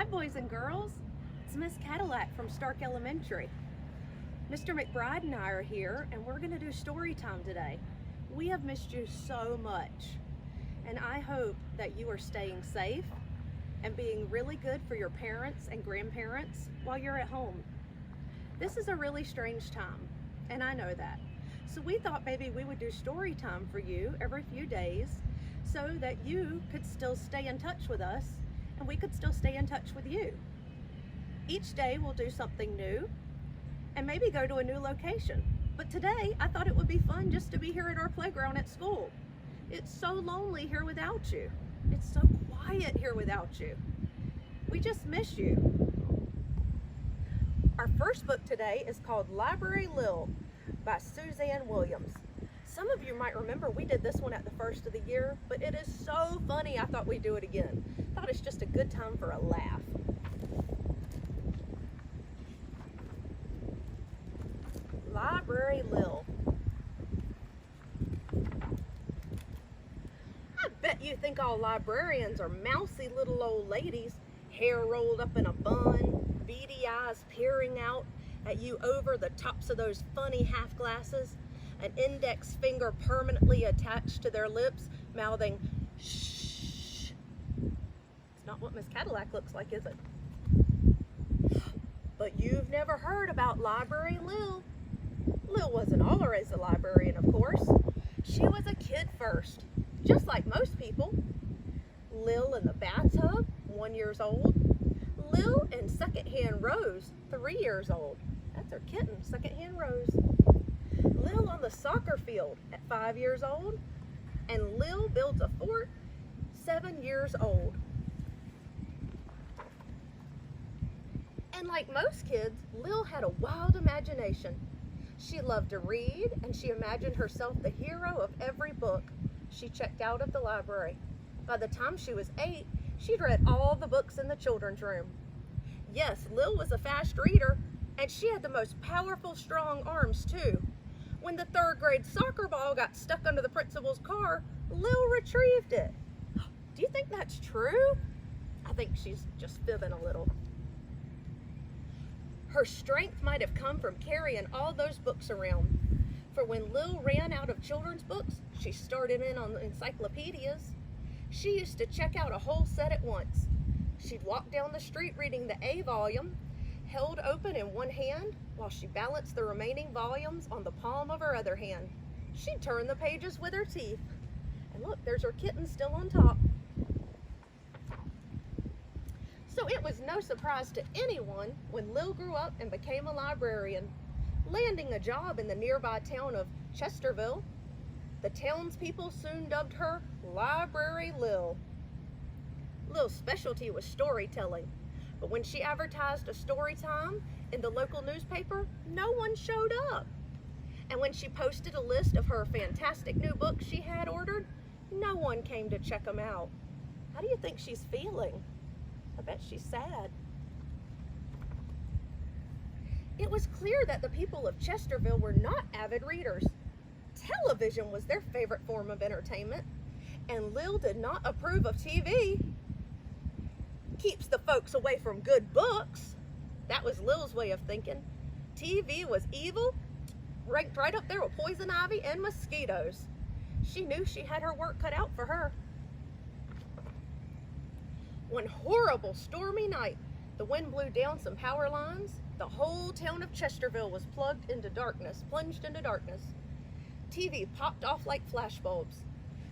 Hi, boys and girls. It's Miss Kadlec from Stark Elementary. Mr. McBride and I are here, and we're going to do story time today. We have missed you so much, and I hope that you are staying safe and being really good for your parents and grandparents while you're at home. This is a really strange time, and I know that. So we thought maybe we would do story time for you every few days so that you could still stay in touch with us and we could still stay in touch with you. Each day we'll do something new and maybe go to a new location. But today I thought it would be fun just to be here at our playground at school. It's so lonely here without you. It's so quiet here without you. We just miss you. Our first book today is called Library Lil by Suzanna Williams. Some of you might remember we did this one at the first of the year, but it is so funny I thought we'd do it again. Thought it's just a good time for a laugh. Library Lil. I bet you think all librarians are mousy little old ladies, hair rolled up in a bun, beady eyes peering out at you over the tops of those funny half glasses, an index finger permanently attached to their lips, mouthing, shh. It's not what Miss Kadlec looks like, is it? But you've never heard about Library Lil. Lil wasn't always a librarian, of course. She was a kid first, just like most people. Lil in the bathtub, 1 year old. Lil in secondhand Rose, 3 years old. That's her kitten, secondhand Rose. Lil on the soccer field at 5 years old. And Lil builds a fort, 7 years old. And like most kids, Lil had a wild imagination. She loved to read, and she imagined herself the hero of every book she checked out at the library. By the time she was 8, she'd read all the books in the children's room. Yes, Lil was a fast reader, and she had the most powerful, strong arms, too. When the 3rd grade soccer ball got stuck under the principal's car, Lil retrieved it. Do you think that's true? I think she's just fibbing a little. Her strength might have come from carrying all those books around. For when Lil ran out of children's books, she started in on the encyclopedias. She used to check out a whole set at once. She'd walk down the street reading the A volume, held open in one hand, while she balanced the remaining volumes on the palm of her other hand. She'd turn the pages with her teeth. And look, there's her kitten still on top. So it was no surprise to anyone when Lil grew up and became a librarian, landing a job in the nearby town of Chesterville. The townspeople soon dubbed her Library Lil. Lil's specialty was storytelling, but when she advertised a story time in the local newspaper, no one showed up. And when she posted a list of her fantastic new books she had ordered, no one came to check them out. How do you think she's feeling? I bet she's sad. It was clear that the people of Chesterville were not avid readers. Television was their favorite form of entertainment, and Lil did not approve of TV. Keeps the folks away from good books. That was Lil's way of thinking. TV was evil, ranked right up there with poison ivy and mosquitoes. She knew she had her work cut out for her. One horrible stormy night, the wind blew down some power lines. The whole town of Chesterville was plunged into darkness. TV popped off like flashbulbs.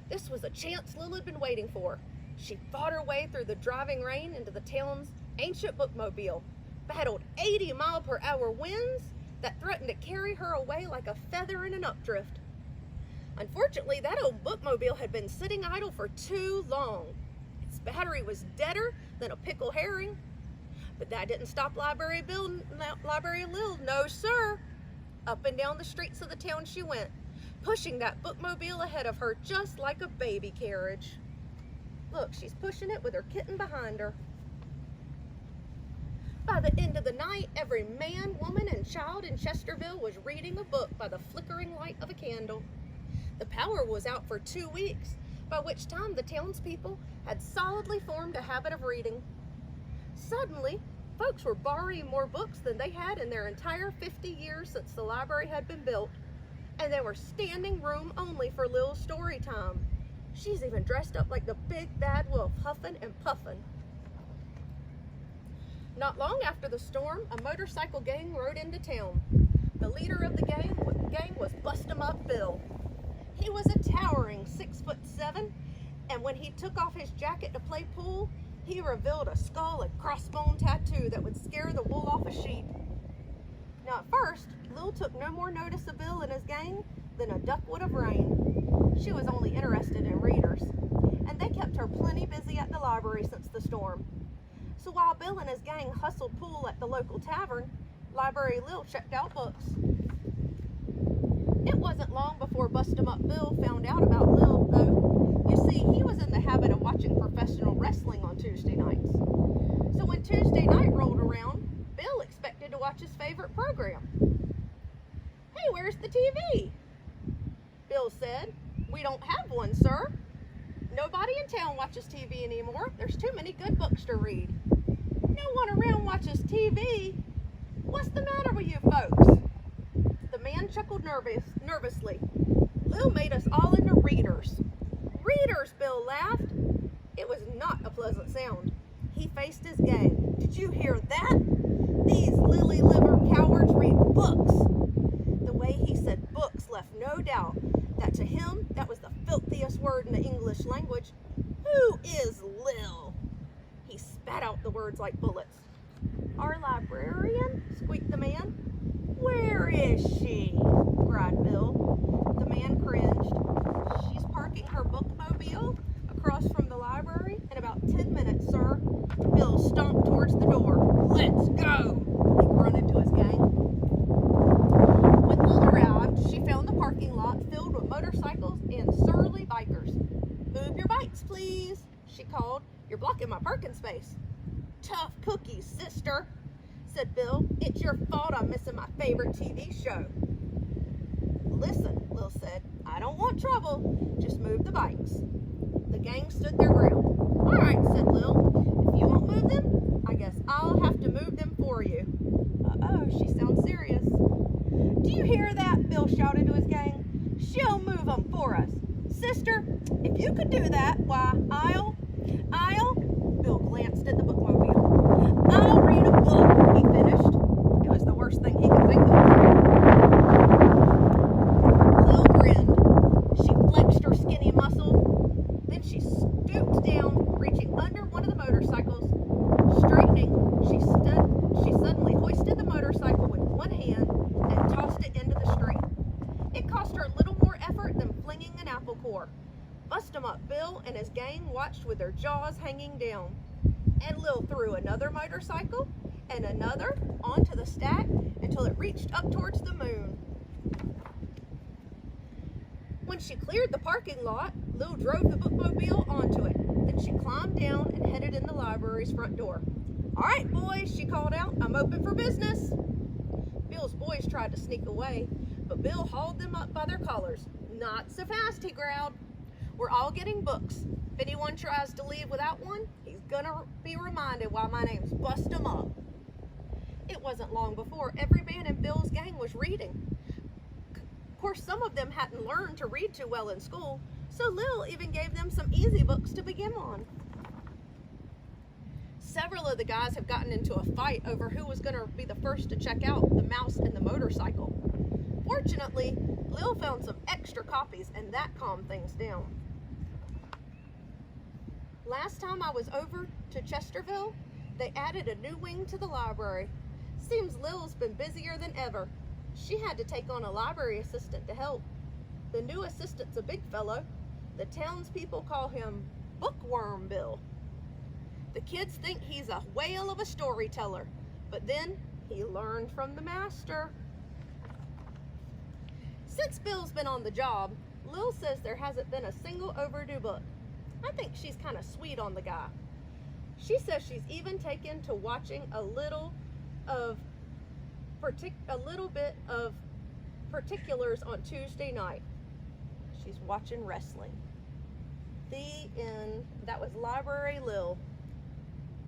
This was a chance Lil had been waiting for. She fought her way through the driving rain into the town's ancient bookmobile, battled 80-mile-per-hour winds that threatened to carry her away like a feather in an updrift. Unfortunately, that old bookmobile had been sitting idle for too long. Its battery was deader than a pickle herring. But that didn't stop Library Lil, no sir. Up and down the streets of the town she went, pushing that bookmobile ahead of her just like a baby carriage. Look, she's pushing it with her kitten behind her. By the end of the night, every man, woman, and child in Chesterville was reading a book by the flickering light of a candle. The power was out for 2 weeks, by which time the townspeople had solidly formed a habit of reading. Suddenly, folks were borrowing more books than they had in their entire 50 years since the library had been built, and they were standing room only for Lil's story time. She's even dressed up like the big bad wolf, huffing and puffing. Not long after the storm, a motorcycle gang rode into town. The leader of the gang was Bust-em-Up Bill. He was a towering 6'7", and when he took off his jacket to play pool, he revealed a skull and crossbone tattoo that would scare the wool off a sheep. Now at first, Lil took no more notice of Bill and his gang than a duck would of rain. She was only interested in readers, and they kept her plenty busy at the library since the storm. So while Bill and his gang hustled pool at the local tavern, Library Lil checked out books. It wasn't long before Bust-em-Up Bill found out about Lil, though. You see, he was in the habit of watching professional wrestling on Tuesday nights. So when Tuesday night rolled around, Bill expected to watch his favorite program. "Hey, where's the TV?" Bill said. "We don't have one, sir. Nobody in town watches TV anymore. There's too many good books to read." "No one around watches TV. What's the matter with you folks?" The man chuckled nervously. "Lil made us all into readers." "Readers," Bill laughed. It was not a pleasant sound. He faced his gang. "Did you hear that? These lily-liver cowards read books." The way he said books left no doubt that to him that was the filthiest word in the English language. "Who is Lil?" He spat out the words like bullets. "Our librarian?" squeaked the man. "Where is she?" cried Bill. The man cringed. "She's parking her bookmobile across from the library in about 10 minutes, sir." Bill stomped towards the door. "Let's go," he grunted to his gang. When Lil arrived, she found the parking lot filled with motorcycles and surly bikers. "Move your bikes, please," she called. "You're blocking my parking space." "Tough cookies, sister," said Bill. "It's your fault I'm missing my favorite TV show." "Listen," Lil said, "I don't want trouble. Just move the bikes." The gang stood their ground. "All right," said Lil. "If you won't move them, I guess I'll have to move them for you." Uh-oh, she sounds serious. "Do you hear that?" Bill shouted to his gang. "She'll move them for us. Sister, if you could do that, why, I'll... Bill glanced at the bookmobile. "I'll read a book," he finished. It was the worst thing he could think of. Lil grinned. She flexed her skinny muscles. Then she stooped down, reaching under one of the motorcycles. Straightening, she suddenly hoisted the motorcycle with one hand and tossed it into the street. It cost her a little more effort than flinging an apple core. Bust-em-Up Bill and his gang watched with their jaws hanging down. And Lil threw another motorcycle and another onto the stack until it reached up towards the moon. When she cleared the parking lot, Lil drove the bookmobile onto it. Then she climbed down and headed in the library's front door. "All right, boys," she called out. "I'm open for business." Bill's boys tried to sneak away, but Bill hauled them up by their collars. "Not so fast," he growled. "We're all getting books. If anyone tries to leave without one, he's gonna be reminded why my name's Bust-em-Up." It wasn't long before every man in Bill's gang was reading. Of course, some of them hadn't learned to read too well in school, so Lil even gave them some easy books to begin on. Several of the guys have gotten into a fight over who was going to be the first to check out The Mouse and the Motorcycle. Fortunately, Lil found some extra copies, and that calmed things down. Last time I was over to Chesterville, they added a new wing to the library. Seems Lil's been busier than ever. She had to take on a library assistant to help. The new assistant's a big fellow. The townspeople call him Bookworm Bill. The kids think he's a whale of a storyteller, but then he learned from the master. Since Bill's been on the job, Lil says there hasn't been a single overdue book. I think she's kind of sweet on the guy. She says she's even taken to watching a little bit of particulars on Tuesday night. She's watching wrestling. The end. That was Library Lil.